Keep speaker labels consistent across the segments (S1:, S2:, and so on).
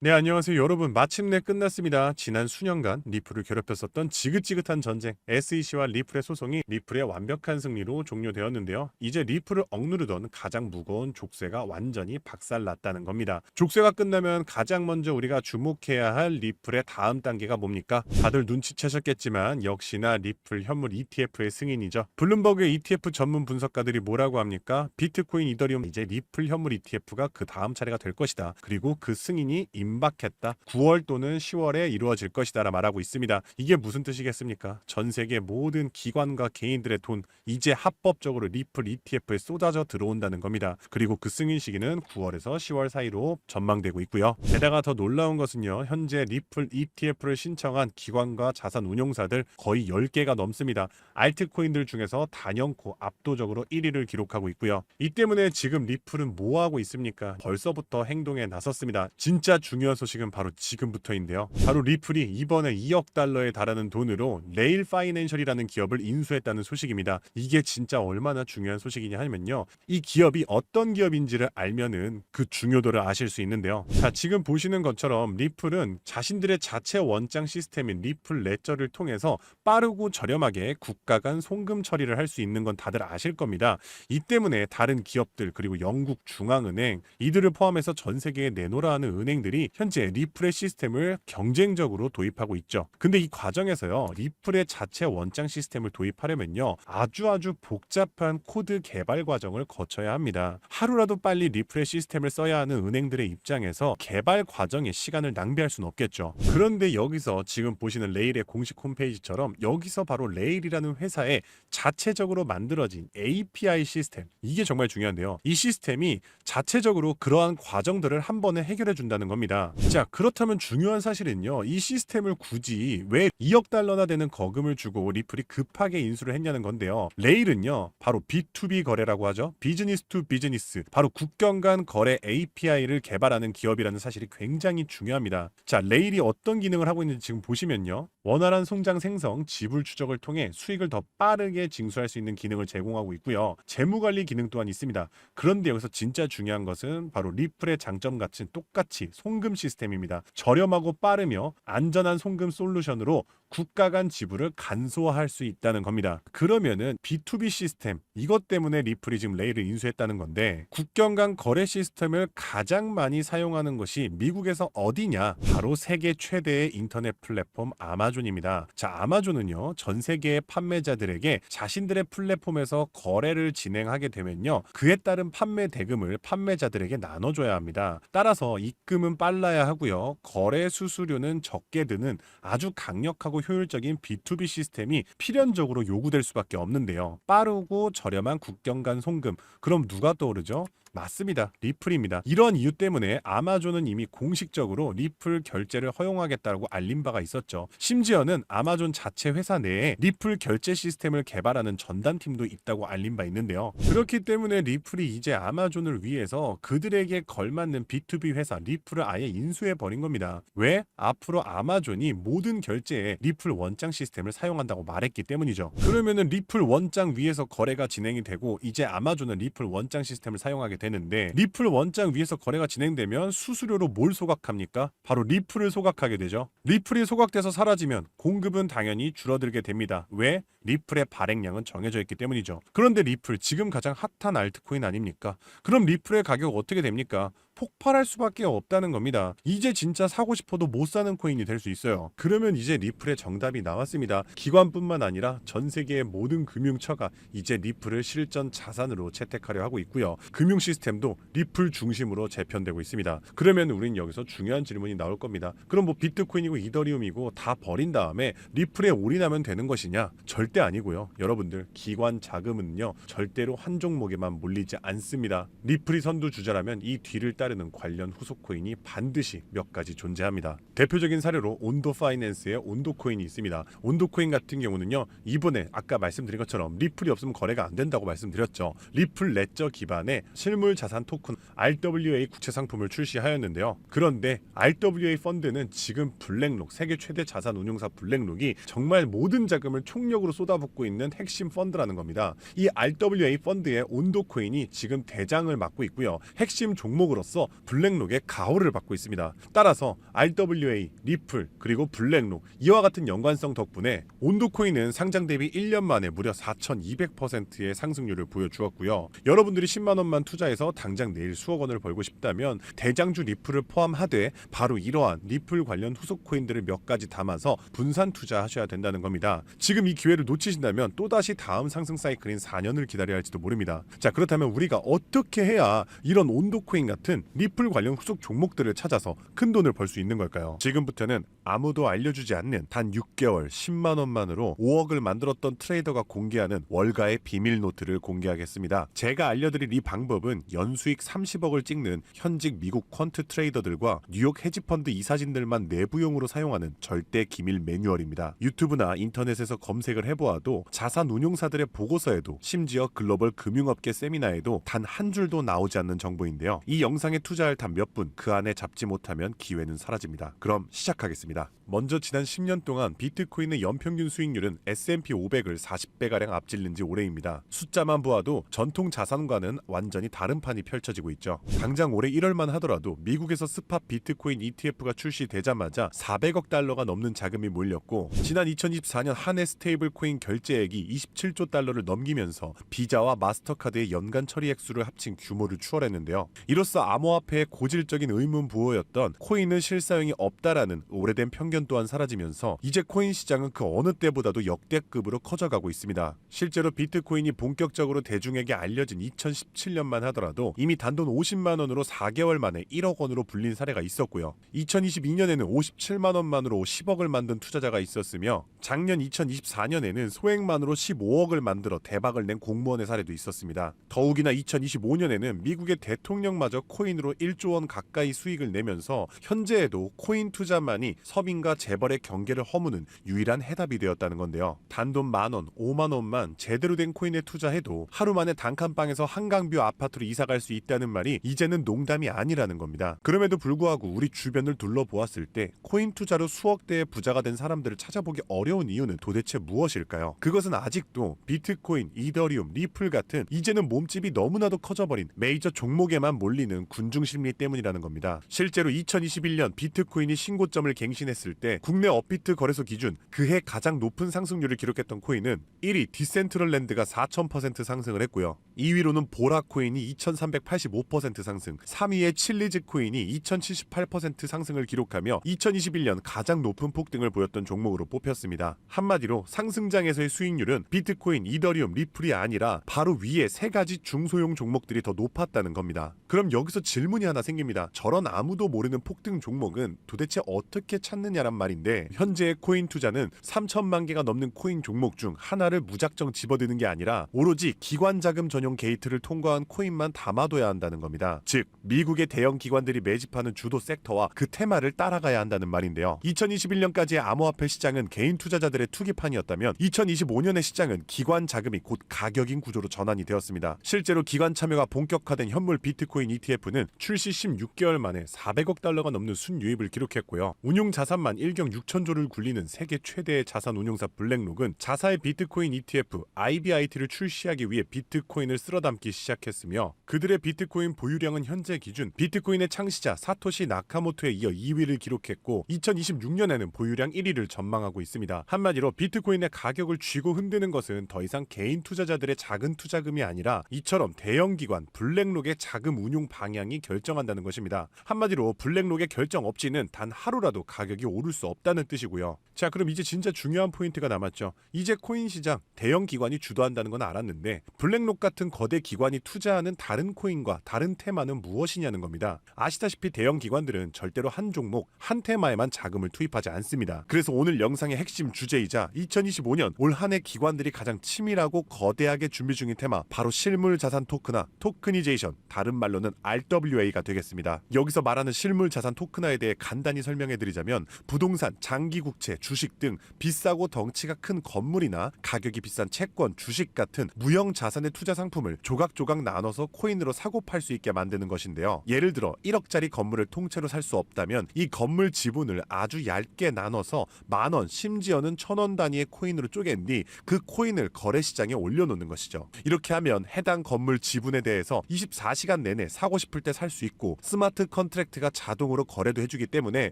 S1: 네, 안녕하세요. 여러분. 마침내 끝났습니다. 지난 수년간 리플을 괴롭혔었던 지긋지긋한 전쟁, SEC와 리플의 소송이 리플의 완벽한 승리로 종료되었는데요. 이제 리플을 억누르던 가장 무거운 족쇄가 완전히 박살났다는 겁니다. 족쇄가 끝나면 가장 먼저 우리가 주목해야 할 리플의 다음 단계가 뭡니까? 다들 눈치채셨겠지만 역시나 리플 현물 ETF의 승인이죠. 블룸버그의 ETF 전문 분석가들이 뭐라고 합니까? 비트코인, 이더리움, 이제 리플 현물 ETF가 그 다음 차례가 될 것이다. 그리고 그 승인이 임박했다. 9월 또는 10월에 이루어질 것이다 라 말하고 있습니다. 이게 무슨 뜻이겠습니까? 전 세계 모든 기관과 개인들의 돈 이제 합법적으로 리플 ETF에 쏟아져 들어온다는 겁니다. 그리고 그 승인 시기는 9월에서 10월 사이로 전망되고 있고요. 게다가 더 놀라운 것은요. 현재 리플 ETF를 신청한 기관과 자산 운용사들 거의 10개가 넘습니다. 알트코인들 중에서 단연코 압도적으로 1위를 기록하고 있고요. 이 때문에 지금 리플은 뭐하고 있습니까? 벌써부터 행동에 나섰습니다. 진짜 중요한 소식은 바로 지금부터인데요. 바로 리플이 이번에 2억 달러에 달하는 돈으로 레일 파이낸셜이라는 기업을 인수했다는 소식입니다. 이게 진짜 얼마나 중요한 소식이냐 하면요. 이 기업이 어떤 기업인지를 알면은 그 중요도를 아실 수 있는데요. 자, 지금 보시는 것처럼 리플은 자신들의 자체 원장 시스템인 리플 레저를 통해서 빠르고 저렴하게 국가 간 송금 처리를 할 수 있는 건 다들 아실 겁니다. 이 때문에 다른 기업들 그리고 영국 중앙은행 이들을 포함해서 전 세계에 내놓으라 하는 은행들이 현재 리플의 시스템을 경쟁적으로 도입하고 있죠. 근데 이 과정에서요. 리플의 자체 원장 시스템을 도입하려면요. 아주 복잡한 코드 개발 과정을 거쳐야 합니다. 하루라도 빨리 리플의 시스템을 써야 하는 은행들의 입장에서 개발 과정에 시간을 낭비할 수는 없겠죠. 그런데 여기서 지금 보시는 레일의 공식 홈페이지처럼 여기서 바로 레일이라는 회사에 자체적으로 만들어진 API 시스템 이게 정말 중요한데요. 이 시스템이 자체적으로 그러한 과정들을 한 번에 해결해 준다는 겁니다. 자, 그렇다면 중요한 사실은요. 이 시스템을 굳이 왜 2억 달러나 되는 거금을 주고 리플이 급하게 인수를 했냐는 건데요. 레일은요. 바로 B2B 거래라고 하죠. 비즈니스 투 비즈니스. 바로 국경 간 거래 API를 개발하는 기업이라는 사실이 굉장히 중요합니다. 자, 레일이 어떤 기능을 하고 있는지 지금 보시면요. 원활한 송장 생성, 지불 추적을 통해 수익을 더 빠르게 징수할 수 있는 기능을 제공하고 있고요. 재무관리 기능 또한 있습니다. 그런데 여기서 진짜 중요한 것은 바로 리플의 장점 같은 똑같이 송금 시스템입니다. 저렴하고 빠르며 안전한 송금 솔루션으로 국가 간 지불을 간소화할 수 있다는 겁니다. 그러면은 B2B 시스템 이것 때문에 리플이 지금 레일을 인수했다는 건데 국경 간 거래 시스템을 가장 많이 사용하는 것이 미국에서 어디냐? 바로 세계 최대의 인터넷 플랫폼 아마존입니다. 자, 아마존은요. 전 세계의 판매자들에게 자신들의 플랫폼에서 거래를 진행하게 되면요. 그에 따른 판매 대금을 판매자들에게 나눠줘야 합니다. 따라서 입금은 빨라야 하고요. 거래 수수료는 적게 드는 아주 강력하고 효율적인 B2B 시스템이 필연적으로 요구될 수밖에 없는데요. 빠르고 저렴한 국경 간 송금. 그럼 누가 떠오르죠? 맞습니다. 리플입니다. 이런 이유 때문에 아마존은 이미 공식적으로 리플 결제를 허용하겠다고 알린 바가 있었죠. 심지어는 아마존 자체 회사 내에 리플 결제 시스템을 개발하는 전담팀도 있다고 알린 바 있는데요. 그렇기 때문에 리플이 이제 아마존을 위해서 그들에게 걸맞는 B2B 회사 리플을 아예 인수해 버린 겁니다. 왜? 앞으로 아마존이 모든 결제에 리플 원장 시스템을 사용한다고 말했기 때문이죠. 그러면은 리플 원장 위에서 거래가 진행이 되고 이제 아마존은 리플 원장 시스템을 사용하게 되는데 리플 원장 위에서 거래가 진행되면 수수료로 뭘 소각합니까? 바로 리플을 소각하게 되죠. 리플이 소각돼서 사라지면 공급은 당연히 줄어들게 됩니다. 왜? 리플의 발행량은 정해져 있기 때문이죠. 그런데 리플 지금 가장 핫한 알트코인 아닙니까? 그럼 리플의 가격 어떻게 됩니까? 폭발할 수밖에 없다는 겁니다. 이제 진짜 사고 싶어도 못 사는 코인이 될 수 있어요. 그러면 이제 리플의 정답이 나왔습니다. 기관뿐만 아니라 전 세계의 모든 금융처가 이제 리플을 실전 자산으로 채택하려 하고 있고요. 금융 시스템도 리플 중심으로 재편되고 있습니다. 그러면 우린 여기서 중요한 질문이 나올 겁니다. 그럼 뭐 비트코인이고 이더리움이고 다 버린 다음에 리플에 올인하면 되는 것이냐? 절대 아니고요. 여러분들 기관 자금은요 절대로 한 종목에만 몰리지 않습니다. 리플이 선두주자라면 이 뒤를 따르는 관련 후속 코인이 반드시 몇 가지 존재합니다. 대표적인 사례로 온도 파이낸스의 온도 코인이 있습니다. 온도 코인 같은 경우는요 이번에 아까 말씀드린 것처럼 리플이 없으면 거래가 안 된다고 말씀드렸죠. 리플 레저 기반의 실물 자산 토큰 RWA 구체 상품을 출시하였는데요. 그런데 RWA 펀드는 지금 블랙록 세계 최대 자산 운용사 블랙록이 정말 모든 자금을 총력으로 쏟아붓고 있는 핵심 펀드라는 겁니다. 이 RWA 펀드의 온도 코인이 지금 대장을 맡고 있고요. 핵심 종목으로 투자자로서 블랙록의 가호를 받고 있습니다. 따라서 RWA, 리플, 그리고 블랙록 이와 같은 연관성 덕분에 온도코인은 상장 대비 1년 만에 무려 4,200%의 상승률을 보여주었고요. 여러분들이 10만 원만 투자해서 당장 내일 수억 원을 벌고 싶다면 대장주 리플을 포함하되 바로 이러한 리플 관련 후속 코인들을 몇 가지 담아서 분산 투자하셔야 된다는 겁니다. 지금 이 기회를 놓치신다면 또다시 다음 상승 사이클인 4년을 기다려야 할지도 모릅니다. 자, 그렇다면 우리가 어떻게 해야 이런 온도코인 같은 리플 관련 후속 종목들을 찾아서 큰 돈을 벌 수 있는 걸까요? 지금부터는 아무도 알려주지 않는 단 6개월 10만 원만으로 5억을 만들었던 트레이더가 공개하는 월가의 비밀 노트를 공개하겠습니다. 제가 알려드릴 이 방법은 연수익 30억을 찍는 현직 미국 퀀트 트레이더들과 뉴욕 헤지펀드 이사진들만 내부용으로 사용하는 절대 기밀 매뉴얼입니다. 유튜브나 인터넷에서 검색을 해보아도 자산 운용사들의 보고서에도 심지어 글로벌 금융업계 세미나에도 단 한 줄도 나오지 않는 정보인데요. 이 영상에 투자할 단 몇 분 그 안에 잡지 못하면 기회는 사라집니다. 그럼 시작하겠습니다. 먼저 지난 10년 동안 비트코인의 연평균 수익률은 S&P 500을 40배가량 앞질른 지 오래입니다. 숫자만 보아도 전통 자산과는 완전히 다른 판이 펼쳐지고 있죠. 당장 올해 1월만 하더라도 미국에서 스팟 비트코인 ETF가 출시되자마자 400억 달러가 넘는 자금이 몰렸고 지난 2024년 한 해 스테이블 코인 결제액이 27조 달러를 넘기면서 비자와 마스터카드의 연간 처리 액수를 합친 규모를 추월했는데요. 이로써 암호화폐의 고질적인 의문 부호였던 코인은 실사용이 없다라는 오래된 편견 또한 사라지면서 이제 코인 시장은 그 어느 때보다도 역대급으로 커져가고 있습니다. 실제로 비트코인이 본격적으로 대중에게 알려진 2017년만 하더라도 이미 단돈 50만 원으로 4개월 만에 1억 원으로 불린 사례가 있었고요. 2022년에는 57만 원만으로 10억을 만든 투자자가 있었으며 작년 2024년에는 소액만으로 15억을 만들어 대박을 낸 공무원의 사례도 있었습니다. 더욱이나 2025년에는 미국의 대통령마저 코인으로 1조 원 가까이 수익을 내면서 현재에도 코인 투자만이 서민과 재벌의 경계를 허무는 유일한 해답이 되었다는 건데요. 단돈 만원, 5만 원만 제대로 된 코인에 투자해도 하루 만에 단칸방에서 한강뷰 아파트로 이사갈 수 있다는 말이 이제는 농담이 아니라는 겁니다. 그럼에도 불구하고 우리 주변을 둘러보았을 때 코인 투자로 수억대의 부자가 된 사람들을 찾아보기 어려운 이유는 도대체 무엇일까요? 그것은 아직도 비트코인, 이더리움, 리플 같은 이제는 몸집이 너무나도 커져버린 메이저 종목에만 몰리는 군중 심리 때문이라는 겁니다. 실제로 2021년 비트코인이 신고점을 갱신했을 때 국내 업비트 거래소 기준 그해 가장 높은 상승률을 기록했던 코인은 1위 디센트럴랜드가 4000% 상승을 했고요. 2위로는 보라코인이 2385% 상승, 3위의 칠리즈 코인이 2078% 상승을 기록하며 2021년 가장 높은 폭등을 보였던 종목으로 뽑혔습니다. 한마디로 상승장에서의 수익률은 비트코인, 이더리움, 리플이 아니라 바로 위에 세 가지 중소형 종목들이 더 높았다는 겁니다. 그럼 여기서 질문이 하나 생깁니다. 저런 아무도 모르는 폭등 종목은 도대체 어떻게 찾느냐란 말인데 현재의 코인 투자는 3천만 개가 넘는 코인 종목 중 하나를 무작정 집어드는 게 아니라 오로지 기관 자금 전용 게이트를 통과한 코인만 담아둬야 한다는 겁니다. 즉 미국의 대형 기관들이 매집하는 주도 섹터와 그 테마를 따라가야 한다는 말인데요. 2021년까지의 암호화폐 시장은 개인 투자자들의 투기판이었다면 2025년의 시장은 기관 자금이 곧 가격인 구조로 전환이 되었습니다. 실제로 기관 참여가 본격화된 현물 비트코인 ETF는 출시 16개월 만에 400억 달러가 넘는 순유입을 기록했고요. 운용 자산만 1경 6천조를 굴리는 세계 최대의 자산 운용사 블랙록은 자사의 비트코인 ETF IBIT를 출시하기 위해 비트코인을 쓸어담기 시작했으며 그들의 비트코인 보유량은 현재 기준 비트코인의 창시자 사토시 나카모토에 이어 2위를 기록했고 2026년에는 보유량 1위를 전망하고 있습니다. 한마디로 비트코인의 가격을 쥐고 흔드는 것은 더 이상 개인 투자자들의 작은 투자금이 아니라 이처럼 대형 기관 블랙록의 자금 운용 방향이 결정한다는 것입니다. 한마디로 블랙록의 결정 없이는 단 하루라도 가격이 오를 수 없다는 뜻이고요. 자, 그럼 이제 진짜 중요한 포인트가 남았죠. 이제 코인 시장 대형 기관이 주도한다는 건 알았는데 블랙록 같은 거대 기관이 투자하는 다른 코인과 다른 테마는 무엇이냐는 겁니다. 아시다시피 대형 기관들은 절대로 한 종목, 한 테마에만 자금을 투입하지 않습니다. 그래서 오늘 영상의 핵심 주제이자 2025년 올 한 해 기관들이 가장 치밀하고 거대하게 준비 중인 테마 바로 실물 자산 토큰화, 토크니제이션, 다른 말로는 RWA가 되겠습니다. 여기서 말하는 실물 자산 토큰화에 대해 간단히 설명해드리자면 부동산, 장기국채, 주식 등 비싸고 덩치가 큰 건물이나 가격이 비싼 채권, 주식 같은 무형 자산의 투자 상품을 조각조각 나눠서 코인으로 사고 팔 수 있게 만드는 것인데요. 예를 들어 1억짜리 건물을 통째로 살 수 없다면 이 건물 지분을 아주 얇게 나눠서 만원, 심지어는 1000원 단위의 코인으로 쪼갠 뒤 그 코인을 거래시장에 올려놓는 것이죠. 이렇게 하면 해당 건물 지분에 대해서 24시간 내내 사고 싶을 때 살 수 있고 스마트 컨트랙트가 자동으로 거래도 해주기 때문에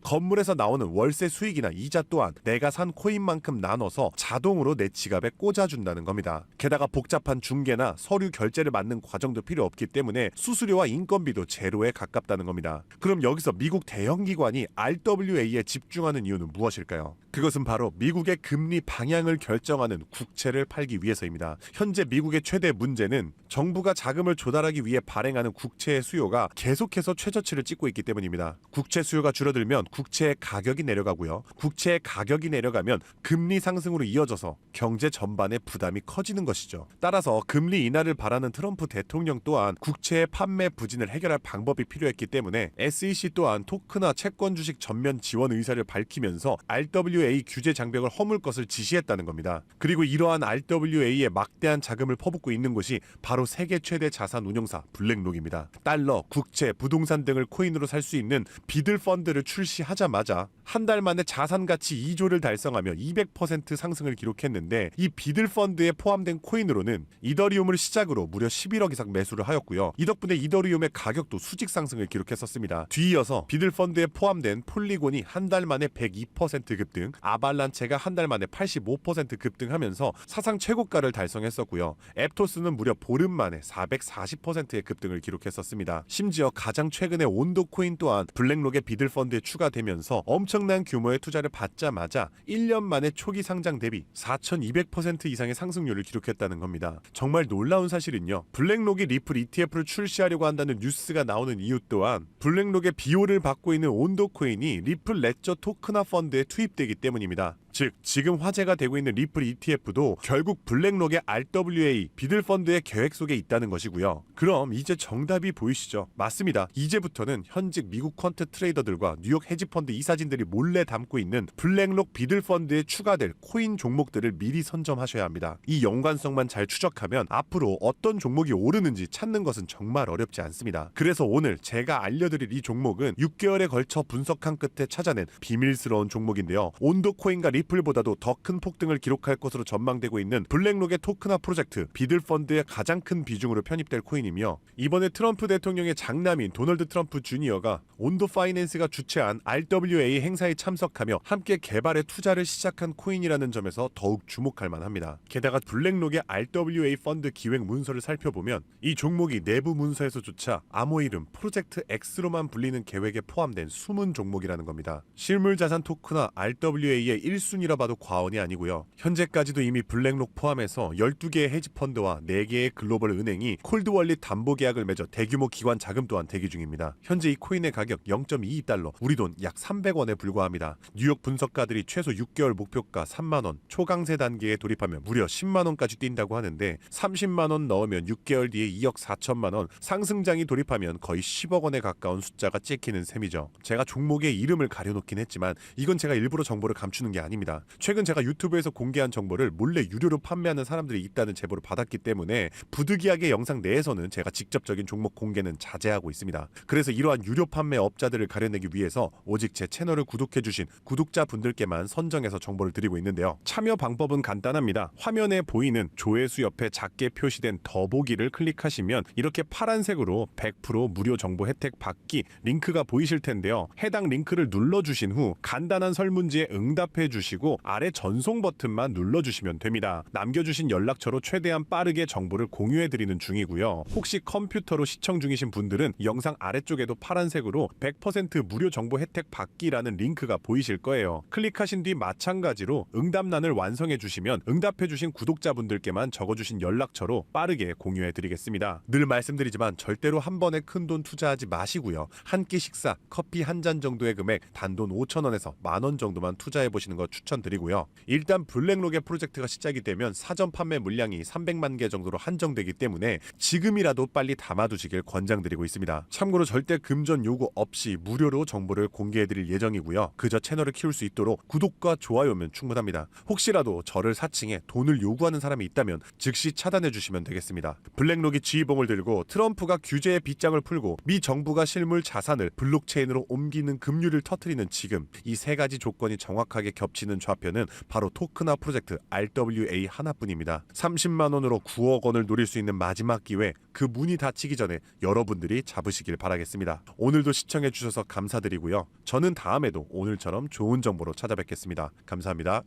S1: 건물에서 나오는 월세 수익이나 이자 또한 내가 산 코인만큼 나눠서 자동으로 내 지갑에 꽂아준다는 겁니다. 게다가 복잡한 중개나 서류 결제를 맡는 과정도 필요 없기 때문에 수수료와 인건비도 제로에 가깝다는 겁니다. 그럼 여기서 미국 대형 기관이 RWA에 집중하는 이유는 무엇일까요? 그것은 바로 미국의 금리 방향을 결정하는 국채를 팔기 위해서입니다. 현재 미국의 최대 문제는 정부가 자금을 조달하기 위해 발행하는 국채의 수요가 계속해서 최저치를 찍고 있기 때문입니다. 국채 수요가 줄어들면 국채의 가격이 내려가고요. 국채의 가격이 내려가면 금리 상승으로 이어져서 경제 전반에 부담이 커지는 것이죠. 따라서 금리 인하를 바라는 트럼프 대통령 또한 국채의 판매 부진을 해결할 방법이 필요했기 때문에 SEC 또한 토크나 채권 주식 전면 지원 의사를 밝히면서 RWA 규제 장벽을 허물 것을 지시했다는 겁니다. 그리고 이러한 RWA에 막대한 자금을 퍼붓고 있는 곳이 바로 세계 최대 자산 운용사 블랙록입니다. 달러, 국채, 부동산 등을 코인으로 살 수 있는 비들 펀드를 출시하자마자 한 달 만에 자산 가치 2조를 달성하며 200% 상승을 기록했는데 이 비들 펀드에 포함된 코인으로는 이더리움을 시작으로 무려 11억 이상 매수를 하였고요. 이 덕분에 이더리움의 가격도 수직 상승을 기록했었습니다. 뒤이어서 비들 펀드에 포함된 폴리곤이 한 달 만에 102% 급등, 아발란체가 한 달 만에 85% 급등하면서 사상 최고가를 달성했었고요. 앱토스는 무려 보름 만에 440%의 급등을 기록했었습니다. 심지어 가장 최근에 온도 코인 또한 블랙록의 비들 펀드에 추가되면서 엄청난 규모의 투자를 받자마자 1년 만에 초기 상장 대비 4200% 이상의 상승률을 기록했다는 겁니다. 정말 놀라운 사실은요. 블랙록이 리플 ETF를 출시하려고 한다는 뉴스가 나오는 이유 또한 블랙록의 비호를 받고 있는 온도 코인이 리플 레저 토크나 펀드에 투입되기 때문입니다. 즉 지금 화제가 되고 있는 리플 ETF도 결국 블랙록의 RWA 비들 펀드의 계획 속에 있다는 것이고요. 그럼 이제 정답이 보이시죠? 맞습니다. 이제부터는 현직 미국 퀀트 트레이더들과 뉴욕 헤지펀드 이사진들이 몰래 담고 있는 블랙록 비들 펀드에 추가될 코인 종목들을 미리 선점하셔야 합니다. 이 연관성만 잘 추적하면 앞으로 어떤 종목이 오르는지 찾는 것은 정말 어렵지 않습니다. 그래서 오늘 제가 알려드릴 이 종목은 6개월에 걸쳐 분석한 끝에 찾아낸 비밀스러운 종목인데요. 온도 코인과 리플보다도 더 큰 폭등을 기록할 것으로 전망되고 있는 블랙록의 토크나 프로젝트 비들 펀드의 가장 큰 비중으로 편입될 코인이며 이번에 트럼프 대통령의 장남인 도널드 트럼프 주니어가 온도 파이낸스가 주최한 RWA 행사에 참석하며 함께 개발에 투자를 시작한 코인이라는 점에서 더욱 주목할 만합니다. 게다가 블랙록의 RWA 펀드 기획 문서를 살펴보면 이 종목이 내부 문서에서조차 암호 이름 프로젝트 X로만 불리는 계획에 포함된 숨은 종목이라는 겁니다. 실물자산 토크나 RWA의 1순위라 봐도 과언이 아니고요. 현재까지도 이미 블랙록 포함해서 12개의 헤지펀드와 4개의 글로벌 은행이 콜드월릿 담보 계약을 맺어 대규모 기관 자금 또한 대기 중입니다. 현재 이 코인의 가격 0.22달러, 우리 돈 약 300원에 불과합니다. 뉴욕 분석가들이 최소 6개월 목표가 3만원, 초강세 단계에 돌입하면 무려 10만원까지 뛴다고 하는데 30만원 넣으면 6개월 뒤에 2억 4천만원, 상승장이 돌입하면 거의 10억 원에 가까운 숫자가 찍히는 셈이죠. 제가 종목의 이름을 가려놓긴 했지만 이건 제가 일부러 정보를 감추는 게 아닙니다. 최근 제가 유튜브에서 공개한 정보를 몰래 유료로 판매하는 사람들이 있다는 제보를 받았기 때문에 부득이하게 영상 내에서는 제가 직접적인 종목 공개는 자제하고 있습니다. 그래서 이러한 유료 판매 업자들을 가려내기 위해서 오직 제 채널을 구독해주신 구독자분들께만 선정해서 정보를 드리고 있는데요. 참여 방법은 간단합니다. 화면에 보이는 조회수 옆에 작게 표시된 더보기를 클릭하시면 이렇게 파란색으로 100% 무료 정보 혜택 받기 링크가 보이실 텐데요. 해당 링크를 눌러주신 후 간단한 설문지에 응답해 주시고 아래 전송 버튼만 눌러주시면 됩니다. 남겨주신 연락처로 최대한 빠르게 정보를 공유해드리는 중이고요. 혹시 컴퓨터로 시청 중이신 분들은 영상 아래쪽에도 파란색으로 100% 무료 정보 혜택 받기라는 링크가 보이실 거예요. 클릭하신 뒤 마찬가지로 응답란을 완성해 주시면 응답해 주신 구독자분들께만 적어주신 연락처로 빠르게 공유해 드리겠습니다. 늘 말씀드리지만 절대로 한 번에 큰돈 투자하지 마시고요. 한 끼 식사, 커피 한 잔 정도의 금액 단돈 5,000원에서 만원 정도만 투자해 보시는 거 추천드리고요. 일단 블랙록의 프로젝트가 시작이 되면 사전 판매 물량이 300만 개 정도로 한정되기 때문에 지금이라도 빨리 담아두시길 권장드리고 있습니다. 참고로 절대 금전 요구 없이 무료로 정보를 공개해드릴 예정이고요. 그저 채널을 키울 수 있도록 구독과 좋아요면 충분합니다. 혹시라도 저를 사칭해 돈을 요구하는 사람이 있다면 즉시 차단해주시면 되겠습니다. 블랙록이 지휘봉을 들고 트럼프가 규제의 빗장을 풀고 미 정부가 실물 자산을 블록체인으로 옮기는 급류를 터뜨리는 지금 이 세 가지 조건이 정확하게 겹치는 주는 좌표는 바로 토크나 프로젝트 RWA 하나뿐입니다. 30만 원으로 9억 원을 노릴 수 있는 마지막 기회, 그 문이 닫히기 전에 여러분들이 잡으시길 바라겠습니다. 오늘도 시청해 주셔서 감사드리고요. 저는 다음에도 오늘처럼 좋은 정보로 찾아뵙겠습니다. 감사합니다.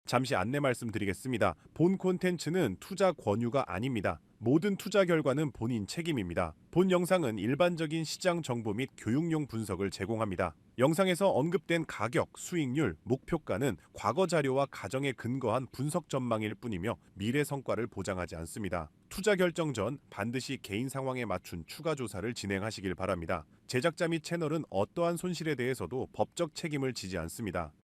S1: 잠시 안내 말씀드리겠습니다. 본 콘텐츠는 투자 권유가 아닙니다. 모든 투자 결과는 본인 책임입니다. 본 영상은 일반적인 시장 정보 및 교육용 분석을 제공합니다. 영상에서 언급된 가격, 수익률, 목표가는 과거 자료와 가정에 근거한 분석 전망일 뿐이며 미래 성과를 보장하지 않습니다. 투자 결정 전 반드시 개인 상황에 맞춘 추가 조사를 진행하시길 바랍니다. 제작자 및 채널은 어떠한 손실에 대해서도 법적 책임을 지지 않습니다.